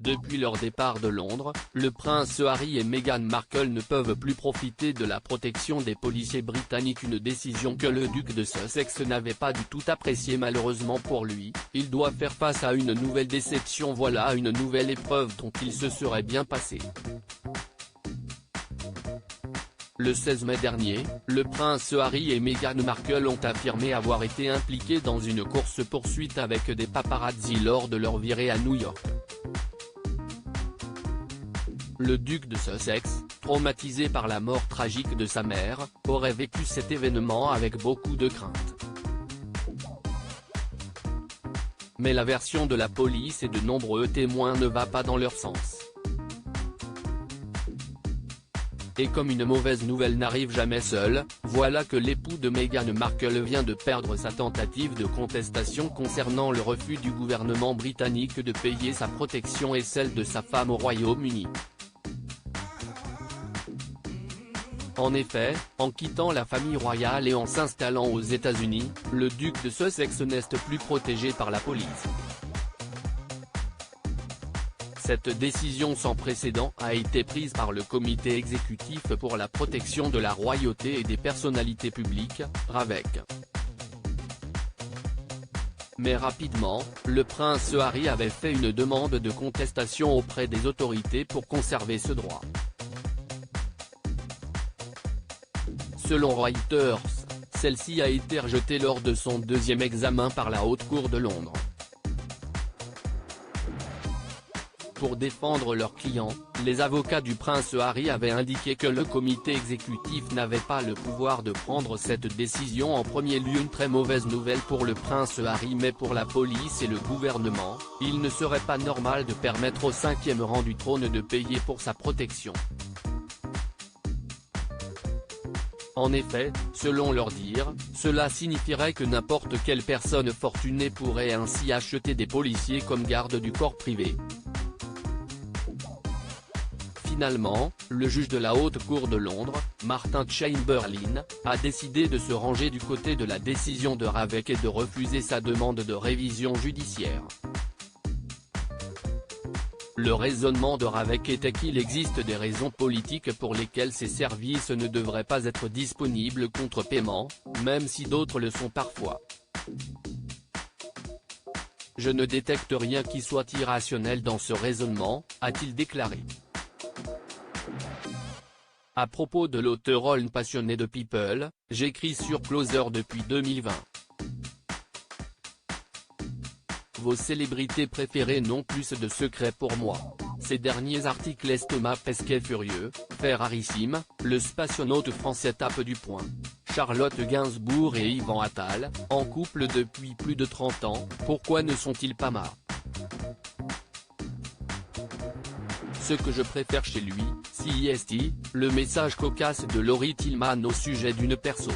Depuis leur départ de Londres, le prince Harry et Meghan Markle ne peuvent plus profiter de la protection des policiers britanniques, une décision que le duc de Sussex n'avait pas du tout appréciée. Malheureusement pour lui, il doit faire face à une nouvelle déception. Voilà une nouvelle épreuve dont il se serait bien passé. Le 16 mai dernier, le prince Harry et Meghan Markle ont affirmé avoir été impliqués dans une course-poursuite avec des paparazzi lors de leur virée à New York. Le duc de Sussex, traumatisé par la mort tragique de sa mère, aurait vécu cet événement avec beaucoup de crainte. Mais la version de la police et de nombreux témoins ne va pas dans leur sens. Et comme une mauvaise nouvelle n'arrive jamais seule, voilà que l'époux de Meghan Markle vient de perdre sa tentative de contestation concernant le refus du gouvernement britannique de payer sa protection et celle de sa femme au Royaume-Uni. En effet, en quittant la famille royale et en s'installant aux États-Unis, le duc de Sussex n'est plus protégé par la police. Cette décision sans précédent a été prise par le comité exécutif pour la protection de la royauté et des personnalités publiques, RAVEC. Mais rapidement, le prince Harry avait fait une demande de contestation auprès des autorités pour conserver ce droit. Selon Reuters, celle-ci a été rejetée lors de son deuxième examen par la Haute Cour de Londres. Pour défendre leurs clients, les avocats du prince Harry avaient indiqué que le comité exécutif n'avait pas le pouvoir de prendre cette décision. En premier lieu, une très mauvaise nouvelle pour le prince Harry, mais pour la police et le gouvernement, il ne serait pas normal de permettre au 5e rang du trône de payer pour sa protection. En effet, selon leur dire, cela signifierait que n'importe quelle personne fortunée pourrait ainsi acheter des policiers comme garde du corps privé. Finalement, le juge de la Haute Cour de Londres, Martin Chamberlain, a décidé de se ranger du côté de la décision de RAVEC et de refuser sa demande de révision judiciaire. Le raisonnement de RAVEC était qu'il existe des raisons politiques pour lesquelles ces services ne devraient pas être disponibles contre paiement, même si d'autres le sont parfois. Je ne détecte rien qui soit irrationnel dans ce raisonnement, a-t-il déclaré. À propos de l'auteur passionné de People, j'écris sur Closer depuis 2020. Vos célébrités préférées n'ont plus de secrets pour moi. Ces derniers articles, Thomas Pesquet furieux, Ferrarissime, le spationaute français tape du poing. Charlotte Gainsbourg et Yvan Attal, en couple depuis plus de 30 ans, pourquoi ne sont-ils pas mariés? Ce que je préfère chez lui, CIST, le message cocasse de Laurie Tillman au sujet d'une perso.